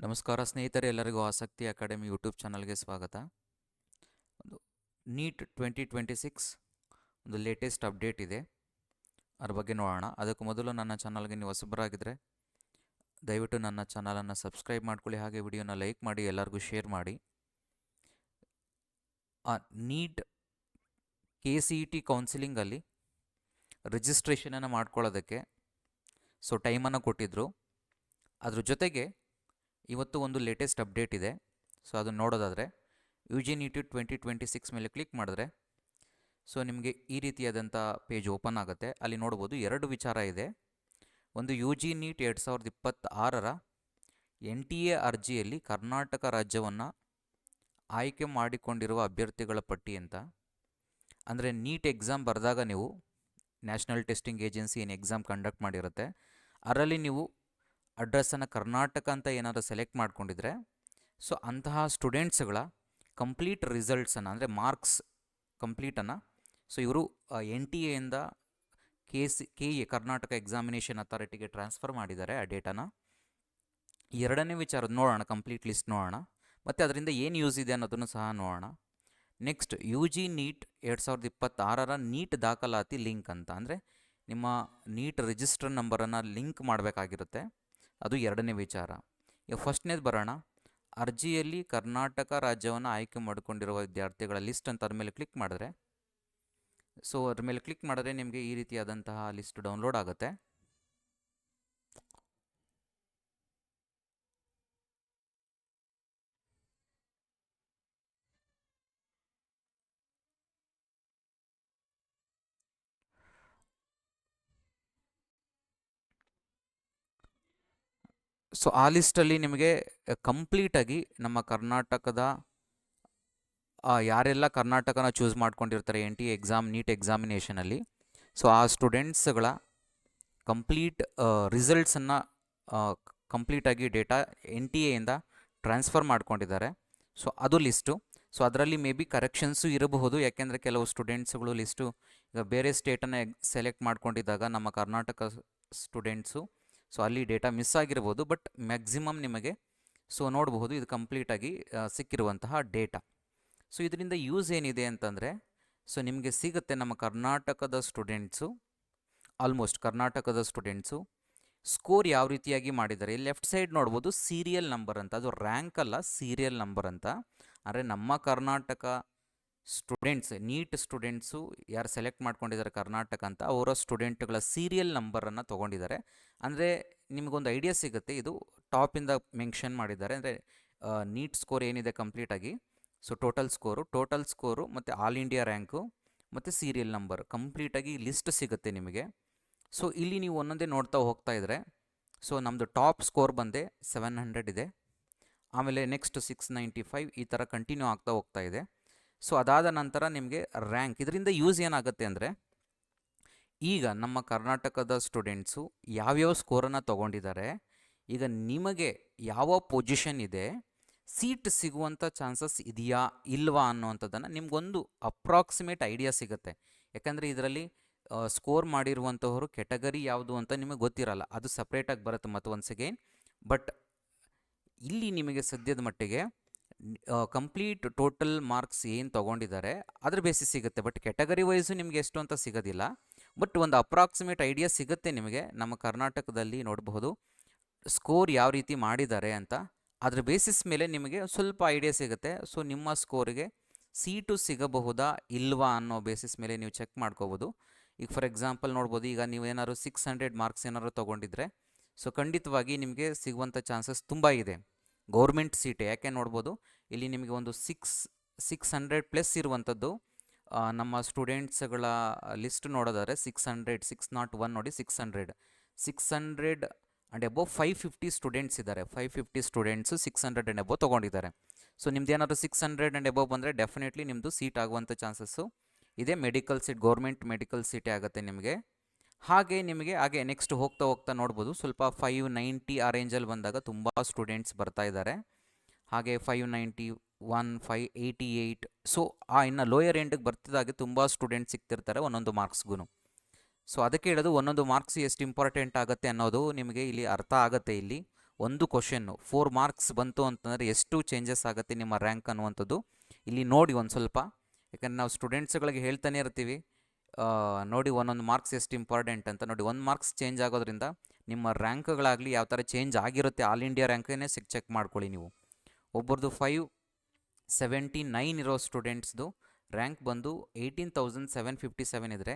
ನಮಸ್ಕಾರ ಸ್ನೇಹಿತರೆ, ಎಲ್ಲರಿಗೂ ಆಸಕ್ತಿ ಅಕಾಡೆಮಿ ಯೂಟ್ಯೂಬ್ ಚಾನಲ್ಗೆ ಸ್ವಾಗತ. ಒಂದು ನೀಟ್ 2026 ಒಂದು ಲೇಟೆಸ್ಟ್ ಅಪ್ಡೇಟ್ ಇದೆ, ಅದ್ರ ಬಗ್ಗೆ ನೋಡೋಣ. ಅದಕ್ಕೂ ಮೊದಲು ನನ್ನ ಚಾನಲ್ಗೆ ನೀವು ಹೊಸಬರಾಗಿದ್ದರೆ ದಯವಿಟ್ಟು ನನ್ನ ಚಾನಲನ್ನು ಸಬ್ಸ್ಕ್ರೈಬ್ ಮಾಡ್ಕೊಳ್ಳಿ, ಹಾಗೆ ವಿಡಿಯೋನ ಲೈಕ್ ಮಾಡಿ, ಎಲ್ಲರಿಗೂ ಶೇರ್ ಮಾಡಿ. ನೀಟ್ KCET ಕೌನ್ಸಿಲಿಂಗಲ್ಲಿ ರಿಜಿಸ್ಟ್ರೇಷನನ್ನು ಮಾಡ್ಕೊಳ್ಳೋದಕ್ಕೆ ಟೈಮನ್ನು ಕೊಟ್ಟಿದ್ದರು. ಅದ್ರ ಜೊತೆಗೆ ಇವತ್ತು ಒಂದು ಲೇಟೆಸ್ಟ್ ಅಪ್ಡೇಟ್ ಇದೆ. ಅದನ್ನು ನೋಡೋದಾದರೆ UG NEET 2026 ಮೇಲೆ ಕ್ಲಿಕ್ ಮಾಡಿದ್ರೆ ನಿಮಗೆ ಈ ರೀತಿಯಾದಂಥ ಪೇಜ್ ಓಪನ್ ಆಗುತ್ತೆ. ಅಲ್ಲಿ ನೋಡ್ಬೋದು ಎರಡು ವಿಚಾರ ಇದೆ. ಒಂದು UG NEET 2026ರ NTA ಅರ್ಜಿಯಲ್ಲಿ ಕರ್ನಾಟಕ ರಾಜ್ಯವನ್ನು ಆಯ್ಕೆ ಮಾಡಿಕೊಂಡಿರುವ ಅಭ್ಯರ್ಥಿಗಳ ಪಟ್ಟಿ ಅಂತ. ಅಂದರೆ ನೀಟ್ ಎಕ್ಸಾಮ್ ಬರೆದಾಗ ನೀವು ನ್ಯಾಷನಲ್ ಟೆಸ್ಟಿಂಗ್ ಏಜೆನ್ಸಿ ಏನು ಎಕ್ಸಾಮ್ ಕಂಡಕ್ಟ್ ಮಾಡಿರುತ್ತೆ, ಅದರಲ್ಲಿ ನೀವು ಅಡ್ರೆಸ್ಸನ್ನು ಕರ್ನಾಟಕ ಅಂತ ಏನಾದರೂ ಸೆಲೆಕ್ಟ್ ಮಾಡ್ಕೊಂಡಿದ್ರೆ ಅಂತಹ ಸ್ಟೂಡೆಂಟ್ಸ್ಗಳ ಕಂಪ್ಲೀಟ್ ರಿಸಲ್ಟ್ಸನ್ನು, ಅಂದರೆ ಮಾರ್ಕ್ಸ್ ಕಂಪ್ಲೀಟನ್ನು ಇವರು NTA ಇಂದ KE ಕರ್ನಾಟಕ ಎಕ್ಸಾಮಿನೇಷನ್ ಅಥಾರಿಟಿಗೆ ಟ್ರಾನ್ಸ್ಫರ್ ಮಾಡಿದ್ದಾರೆ ಆ ಡೇಟಾನ. ಎರಡನೇ ವಿಚಾರದ ನೋಡೋಣ, ಕಂಪ್ಲೀಟ್ ಲಿಸ್ಟ್ ನೋಡೋಣ, ಮತ್ತು ಅದರಿಂದ ಏನು ಯೂಸ್ ಇದೆ ಅನ್ನೋದನ್ನು ಸಹ ನೋಡೋಣ. ನೆಕ್ಸ್ಟ್ UG NEET 2026ರ ನೀಟ್ ದಾಖಲಾತಿ ಲಿಂಕ್ ಅಂತ, ಅಂದರೆ ನಿಮ್ಮ ನೀಟ್ ರಿಜಿಸ್ಟರ್ ನಂಬರನ್ನು ಲಿಂಕ್ ಮಾಡಬೇಕಾಗಿರುತ್ತೆ, ಅದು ಎರಡನೇ ವಿಚಾರ. ಈಗ ಫಸ್ಟ್ನೇದು ಬರೋಣ. ಅರ್ಜಿಯಲ್ಲಿ ಕರ್ನಾಟಕ ರಾಜ್ಯವನ್ನು ಆಯ್ಕೆ ಮಾಡಿಕೊಂಡಿರುವ ವಿದ್ಯಾರ್ಥಿಗಳ ಲಿಸ್ಟ್ ಅಂತ ಅದ್ರ ಮೇಲೆ ಕ್ಲಿಕ್ ಮಾಡಿದ್ರೆ ಅದ್ರ ಮೇಲೆ ಕ್ಲಿಕ್ ಮಾಡಿದ್ರೆ ನಿಮಗೆ ಈ ರೀತಿಯಾದಂತಹ ಲಿಸ್ಟ್ ಡೌನ್ಲೋಡ್ ಆಗುತ್ತೆ. ಆ ಲಿಸ್ಟಲ್ಲಿ ನಿಮಗೆ ಕಂಪ್ಲೀಟಾಗಿ ನಮ್ಮ ಕರ್ನಾಟಕದ ಯಾರೆಲ್ಲ ಕರ್ನಾಟಕನ ಚೂಸ್ ಮಾಡ್ಕೊಂಡಿರ್ತಾರೆ NTA ಎಕ್ಸಾಮ್ ನೀಟ್ ಎಕ್ಸಾಮಿನೇಷನಲ್ಲಿ, ಆ ಸ್ಟೂಡೆಂಟ್ಸ್ಗಳ ಕಂಪ್ಲೀಟ್ ರಿಸಲ್ಟ್ಸನ್ನು ಕಂಪ್ಲೀಟಾಗಿ ಡೇಟಾ NTA ಇಂದ ಟ್ರಾನ್ಸ್ಫರ್ ಮಾಡ್ಕೊಂಡಿದ್ದಾರೆ. ಅದು ಲಿಸ್ಟು. ಅದರಲ್ಲಿ ಮೇ ಬಿ ಕರೆಕ್ಷನ್ಸು ಇರಬಹುದು, ಯಾಕೆಂದರೆ ಕೆಲವು ಸ್ಟೂಡೆಂಟ್ಸ್ಗಳು ಲಿಸ್ಟು ಈಗ ಬೇರೆ ಸ್ಟೇಟನ್ನು ಸೆಲೆಕ್ಟ್ ಮಾಡ್ಕೊಂಡಿದ್ದಾಗ ನಮ್ಮ ಕರ್ನಾಟಕ ಸ್ಟೂಡೆಂಟ್ಸು ಅಲ್ಲಿ ಡೇಟಾ ಮಿಸ್ ಆಗಿರ್ಬೋದು. ಬಟ್ ಮ್ಯಾಕ್ಸಿಮಮ್ ನಿಮಗೆ ನೋಡಬಹುದು ಇದು ಕಂಪ್ಲೀಟಾಗಿ ಸಿಕ್ಕಿರುವಂತಹ ಡೇಟಾ. ಇದರಿಂದ ಯೂಸ್ ಏನಿದೆ ಅಂತಂದರೆ ನಿಮಗೆ ಸಿಗುತ್ತೆ ನಮ್ಮ ಕರ್ನಾಟಕದ ಸ್ಟೂಡೆಂಟ್ಸು, ಆಲ್ಮೋಸ್ಟ್ ಕರ್ನಾಟಕದ ಸ್ಟೂಡೆಂಟ್ಸು ಸ್ಕೋರ್ ಯಾವ ರೀತಿಯಾಗಿ ಮಾಡಿದ್ದಾರೆ. ಲೆಫ್ಟ್ ಸೈಡ್ ನೋಡ್ಬೋದು ಸೀರಿಯಲ್ ನಂಬರ್ ಅಂತ, ಅದು ರ್ಯಾಂಕ್ ಅಲ್ಲ, ಸೀರಿಯಲ್ ನಂಬರ್ ಅಂತ. ಅಂದರೆ ನಮ್ಮ ಕರ್ನಾಟಕ ಸ್ಟೂಡೆಂಟ್ಸ್, ನೀಟ್ ಸ್ಟೂಡೆಂಟ್ಸು ಯಾರು ಸೆಲೆಕ್ಟ್ ಮಾಡ್ಕೊಂಡಿದ್ದಾರೆ ಕರ್ನಾಟಕ ಅಂತ, ಅವರ ಸ್ಟೂಡೆಂಟ್ಗಳ ಸೀರಿಯಲ್ ನಂಬರನ್ನು ತೊಗೊಂಡಿದ್ದಾರೆ. ಅಂದರೆ ನಿಮಗೊಂದು ಐಡಿಯಾ ಸಿಗುತ್ತೆ, ಇದು ಟಾಪಿಂದ ಮೆನ್ಷನ್ ಮಾಡಿದ್ದಾರೆ. ಅಂದರೆ ನೀಟ್ ಸ್ಕೋರ್ ಏನಿದೆ ಕಂಪ್ಲೀಟಾಗಿ, ಟೋಟಲ್ ಸ್ಕೋರು ಮತ್ತು ಆಲ್ ಇಂಡಿಯಾ ರ್ಯಾಂಕು ಮತ್ತು ಸೀರಿಯಲ್ ನಂಬರ್ ಕಂಪ್ಲೀಟಾಗಿ ಲಿಸ್ಟ್ ಸಿಗುತ್ತೆ ನಿಮಗೆ. ಇಲ್ಲಿ ನೀವು ಒಂದೊಂದೇ ನೋಡ್ತಾ ಹೋಗ್ತಾ ಇದ್ದರೆ ನಮ್ಮದು ಟಾಪ್ ಸ್ಕೋರ್ ಬಂದೆ 700 ಇದೆ, ಆಮೇಲೆ ನೆಕ್ಸ್ಟ್ 695, ಈ ಥರ ಕಂಟಿನ್ಯೂ ಆಗ್ತಾ ಹೋಗ್ತಾ ಇದೆ. ಅದಾದ ನಂತರ ನಿಮಗೆ ರ್ಯಾಂಕ್. ಇದರಿಂದ ಯೂಸ್ ಏನಾಗುತ್ತೆ ಅಂದರೆ, ಈಗ ನಮ್ಮ ಕರ್ನಾಟಕದ ಸ್ಟೂಡೆಂಟ್ಸು ಯಾವ್ಯಾವ ಸ್ಕೋರನ್ನು ತೊಗೊಂಡಿದ್ದಾರೆ, ಈಗ ನಿಮಗೆ ಯಾವ ಪೊಸಿಷನ್ ಇದೆ, ಸೀಟ್ ಸಿಗುವಂಥ ಚಾನ್ಸಸ್ ಇದೆಯಾ ಇಲ್ವಾ ಅನ್ನೋವಂಥದ್ದನ್ನು ನಿಮಗೊಂದು ಅಪ್ರಾಕ್ಸಿಮೇಟ್ ಐಡಿಯಾ ಸಿಗುತ್ತೆ. ಯಾಕಂದರೆ ಇದರಲ್ಲಿ ಸ್ಕೋರ್ ಮಾಡಿರುವಂಥವರು ಕೆಟಗರಿ ಯಾವುದು ಅಂತ ನಿಮಗೆ ಗೊತ್ತಿರಲ್ಲ, ಅದು ಸಪ್ರೇಟಾಗಿ ಬರುತ್ತೆ ಮತ್ತು ಒನ್ಸ್ ಅಗೇನ್. ಬಟ್ ಇಲ್ಲಿ ನಿಮಗೆ ಸದ್ಯದ ಮಟ್ಟಿಗೆ ಕಂಪ್ಲೀಟ್ ಟೋಟಲ್ ಮಾರ್ಕ್ಸ್ ಏನು ತೊಗೊಂಡಿದ್ದಾರೆ ಅದ್ರ ಬೇಸಿಸ್ ಸಿಗುತ್ತೆ. ಬಟ್ ಕೆಟಗರಿ ವೈಸು ನಿಮಗೆ ಎಷ್ಟು ಅಂತ ಸಿಗೋದಿಲ್ಲ, ಬಟ್ ಒಂದು ಅಪ್ರಾಕ್ಸಿಮೇಟ್ ಐಡಿಯಾ ಸಿಗುತ್ತೆ ನಿಮಗೆ. ನಮ್ಮ ಕರ್ನಾಟಕದಲ್ಲಿ ನೋಡಬಹುದು ಸ್ಕೋರ್ ಯಾವ ರೀತಿ ಮಾಡಿದ್ದಾರೆ ಅಂತ, ಅದ್ರ ಬೇಸಿಸ್ ಮೇಲೆ ನಿಮಗೆ ಸ್ವಲ್ಪ ಐಡಿಯಾ ಸಿಗುತ್ತೆ. ನಿಮ್ಮ ಸ್ಕೋರಿಗೆ ಸೀಟು ಸಿಗಬಹುದಾ ಇಲ್ವಾ ಅನ್ನೋ ಬೇಸಿಸ್ ಮೇಲೆ ನೀವು ಚೆಕ್ ಮಾಡ್ಕೋಬೋದು. ಈಗ ಫಾರ್ ಎಕ್ಸಾಂಪಲ್ ನೋಡ್ಬೋದು, ಈಗ ನೀವೇನಾದ್ರು 600 ಮಾರ್ಕ್ಸ್ ಏನಾದ್ರು ತೊಗೊಂಡಿದ್ರೆ ಖಂಡಿತವಾಗಿ ನಿಮಗೆ ಸಿಗುವಂಥ ಚಾನ್ಸಸ್ ತುಂಬ ಇದೆ, ಗೌರ್ಮೆಂಟ್ ಸೀಟೇ. ಯಾಕೆ ನೋಡ್ಬೋದು, ಇಲ್ಲಿ ನಿಮಗೆ ಒಂದು 600 ಪ್ಲಸ್ ಇರುವಂಥದ್ದು ನಮ್ಮ ಸ್ಟೂಡೆಂಟ್ಸ್ಗಳ ಲಿಸ್ಟ್ ನೋಡೋದಾದರೆ 601 ನೋಡಿ, 600 ಆ್ಯಂಡ್ ಅಬೋವ್ 550 ಸ್ಟೂಡೆಂಟ್ಸ್ ಇದ್ದಾರೆ. 550 ಸ್ಟೂಡೆಂಟ್ಸು 600 ಆ್ಯಂಡ್ ಅಬೋವ್ ತೊಗೊಂಡಿದ್ದಾರೆ. ನಿಮ್ದು ಏನಾದರೂ 600 ಆ್ಯಂಡ್ ಅಬೋವ್ ಬಂದರೆ ಡೆಫಿನೆಟ್ಲಿ ನಿಮ್ಮದು ಸೀಟ್ ಆಗುವಂಥ ಚಾನ್ಸಸ್ಸು ಇದೆ. ಮೆಡಿಕಲ್ ಸೀಟ್, ಗೌರ್ಮೆಂಟ್ ಮೆಡಿಕಲ್ ಸೀಟೇ ಆಗುತ್ತೆ ನಿಮಗೆ. ಹಾಗೆ ನೆಕ್ಸ್ಟ್ ಹೋಗ್ತಾ ನೋಡ್ಬೋದು, ಸ್ವಲ್ಪ 590 ಆ ರೇಂಜಲ್ಲಿ ಬಂದಾಗ ತುಂಬ ಸ್ಟೂಡೆಂಟ್ಸ್ ಬರ್ತಾ ಇದ್ದಾರೆ. ಹಾಗೆ 591, 588, ಇನ್ನು ಲೋಯರ್ ಎಂಡಿಗೆ ಬರ್ತಿದ್ದಾಗೆ ತುಂಬ ಸ್ಟೂಡೆಂಟ್ಸ್ ಸಿಗ್ತಿರ್ತಾರೆ ಒಂದೊಂದು ಮಾರ್ಕ್ಸ್ಗೂ. ಅದಕ್ಕೆ ಹೇಳೋದು ಒಂದೊಂದು ಮಾರ್ಕ್ಸ್ ಎಷ್ಟು ಇಂಪಾರ್ಟೆಂಟ್ ಆಗುತ್ತೆ ಅನ್ನೋದು ನಿಮಗೆ ಇಲ್ಲಿ ಅರ್ಥ ಆಗುತ್ತೆ. ಇಲ್ಲಿ ಒಂದು ಕ್ವಶನ್ನು 4 ಮಾರ್ಕ್ಸ್ ಬಂತು ಅಂತಂದರೆ ಎಷ್ಟು ಚೇಂಜಸ್ ಆಗುತ್ತೆ ನಿಮ್ಮ ರ್ಯಾಂಕ್ ಅನ್ನುವಂಥದ್ದು ಇಲ್ಲಿ ನೋಡಿ ಒಂದು ಸ್ವಲ್ಪ. ಯಾಕಂದರೆ ನಾವು ಸ್ಟೂಡೆಂಟ್ಸ್ಗಳಿಗೆ ಹೇಳ್ತಾನೆ ಇರ್ತೀವಿ, ನೋಡಿ ಒಂದೊಂದು ಮಾರ್ಕ್ಸ್ ಎಷ್ಟು ಇಂಪಾರ್ಟೆಂಟ್ ಅಂತ. ನೋಡಿ 1 ಮಾರ್ಕ್ಸ್ ಚೇಂಜ್ ಆಗೋದ್ರಿಂದ ನಿಮ್ಮ ರ್ಯಾಂಕ್ಗಳಾಗಲಿ ಯಾವ ಥರ ಚೇಂಜ್ ಆಗಿರುತ್ತೆ, ಆಲ್ ಇಂಡಿಯಾ ರ್ಯಾಂಕನ್ನೇ ಚೆಕ್ ಮಾಡ್ಕೊಳ್ಳಿ ನೀವು. ಒಬ್ಬರದು 579 ಇರೋ ಸ್ಟೂಡೆಂಟ್ಸ್ದು ರ್ಯಾಂಕ್ ಬಂದು 18,757 ಇದ್ದರೆ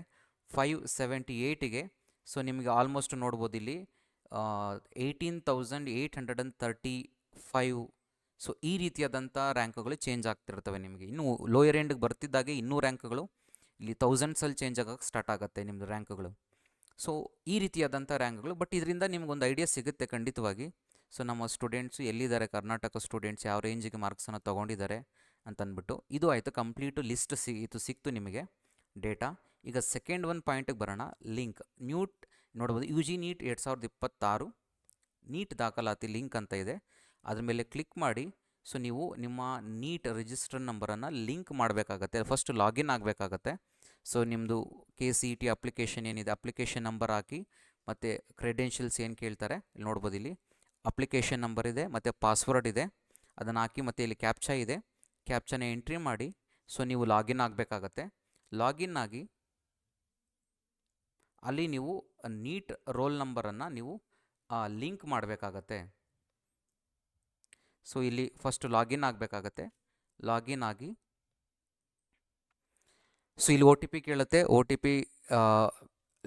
578ಗೆ ಸೊ ನಿಮಗೆ ಆಲ್ಮೋಸ್ಟ್ ನೋಡ್ಬೋದು ಇಲ್ಲಿ 18,835. ಸೊ ಈ ರೀತಿಯಾದಂಥ ರ್ಯಾಂಕ್ಗಳು ಚೇಂಜ್ ಆಗ್ತಿರ್ತವೆ ನಿಮಗೆ. ಇನ್ನೂ ಲೋಯರ್ ಎಂಡ್ಗೆ ಬರ್ತಿದ್ದಾಗೆ ಇನ್ನೂ ರ್ಯಾಂಕ್ಗಳು ಇಲ್ಲಿ ಥೌಸಂಡ್ಸಲ್ಲಿ ಚೇಂಜ್ ಆಗೋಕ್ಕೆ ಸ್ಟಾರ್ಟ್ ಆಗುತ್ತೆ ನಿಮ್ಮದು ರ್ಯಾಂಕ್ಗಳು. ಸೊ ಈ ರೀತಿಯಾದಂಥ ರ್ಯಾಂಕ್ಗಳು, ಬಟ್ ಇದರಿಂದ ನಿಮಗೊಂದು ಐಡಿಯಾ ಸಿಗುತ್ತೆ ಖಂಡಿತವಾಗಿ. ಸೊ ನಮ್ಮ ಸ್ಟೂಡೆಂಟ್ಸು ಎಲ್ಲಿದ್ದಾರೆ, ಕರ್ನಾಟಕ ಸ್ಟೂಡೆಂಟ್ಸ್ ಯಾವ ರೇಂಜಿಗೆ ಮಾರ್ಕ್ಸನ್ನು ತೊಗೊಂಡಿದ್ದಾರೆ ಅಂತಂದ್ಬಿಟ್ಟು. ಇದು ಆಯಿತು, ಕಂಪ್ಲೀಟು ಲಿಸ್ಟ್ ಸಿಕ್ತು ನಿಮಗೆ ಡೇಟಾ. ಈಗ ಸೆಕೆಂಡ್ ಒಂದು ಪಾಯಿಂಟಿಗೆ ಬರೋಣ, ಲಿಂಕ್. ನ್ಯೂಟ್ ನೋಡ್ಬೋದು, ಯು ಜಿ ನೀಟ್ 2026 ನೀಟ್ ದಾಖಲಾತಿ ಲಿಂಕ್ ಅಂತ ಇದೆ. ಅದ್ರ ಮೇಲೆ ಕ್ಲಿಕ್ ಮಾಡಿ. ಸೊ ನೀವು ನಿಮ್ಮ ನೀಟ್ ರಿಜಿಸ್ಟರ್ ನಂಬರನ್ನು ಲಿಂಕ್ ಮಾಡಬೇಕಾಗತ್ತೆ. ಫಸ್ಟ್ ಲಾಗಿನ್ ಆಗಬೇಕಾಗತ್ತೆ. ಸೊ ನಿಮ್ಮದು KCET ಅಪ್ಲಿಕೇಶನ್ ಏನಿದೆ, ಅಪ್ಲಿಕೇಶನ್ ನಂಬರ್ ಹಾಕಿ ಮತ್ತು ಕ್ರೆಡೆನ್ಷಿಯಲ್ಸ್ ಏನು ಕೇಳ್ತಾರೆ ಇಲ್ಲಿ ನೋಡ್ಬೋದು. ಇಲ್ಲಿ ಅಪ್ಲಿಕೇಶನ್ ನಂಬರ್ ಇದೆ ಮತ್ತು ಪಾಸ್ವರ್ಡ್ ಇದೆ, ಅದನ್ನು ಹಾಕಿ ಮತ್ತು ಇಲ್ಲಿ ಕ್ಯಾಪ್ಚಾ ಇದೆ, ಕ್ಯಾಪ್ಚಾನ ಎಂಟ್ರಿ ಮಾಡಿ. ಸೊ ನೀವು ಲಾಗಿನ್ ಆಗಬೇಕಾಗತ್ತೆ. ಲಾಗಿನ್ ಆಗಿ ಅಲ್ಲಿ ನೀವು ನೀಟ್ ರೋಲ್ ನಂಬರನ್ನು ನೀವು ಲಿಂಕ್ ಮಾಡಬೇಕಾಗತ್ತೆ. ಸೊ ಇಲ್ಲಿ ಫಸ್ಟ್ ಲಾಗಿನ್ ಆಗಬೇಕಾಗತ್ತೆ. ಲಾಗಿನ್ ಆಗಿ ಸೊ ಇಲ್ಲಿ OTP ಕೇಳುತ್ತೆ. OTP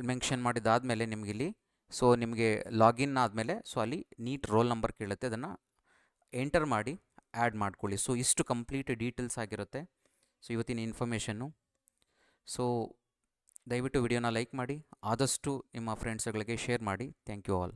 ಮೆನ್ಷನ್ ಮಾಡಿದಾದಮೇಲೆ ನಿಮಗಿಲ್ಲಿ ಸೊ ನಿಮಗೆ ಲಾಗಿನ್ ಆದಮೇಲೆ ಸೊ ಅಲ್ಲಿ ನೀಟ್ ರೋಲ್ ನಂಬರ್ ಕೇಳುತ್ತೆ, ಅದನ್ನು ಎಂಟರ್ ಮಾಡಿ ಆ್ಯಡ್ ಮಾಡ್ಕೊಳ್ಳಿ. ಸೊ ಇಷ್ಟು ಕಂಪ್ಲೀಟ್ ಡೀಟೇಲ್ಸ್ ಆಗಿರುತ್ತೆ ಸೊ ಇವತ್ತಿನ ಇನ್ಫಾರ್ಮೇಷನ್ನು. ಸೊ ದಯವಿಟ್ಟು ವಿಡಿಯೋನ ಲೈಕ್ ಮಾಡಿ, ಆದಷ್ಟು ನಿಮ್ಮ ಫ್ರೆಂಡ್ಸ್ಗಳಿಗೆ ಶೇರ್ ಮಾಡಿ. Thank you all.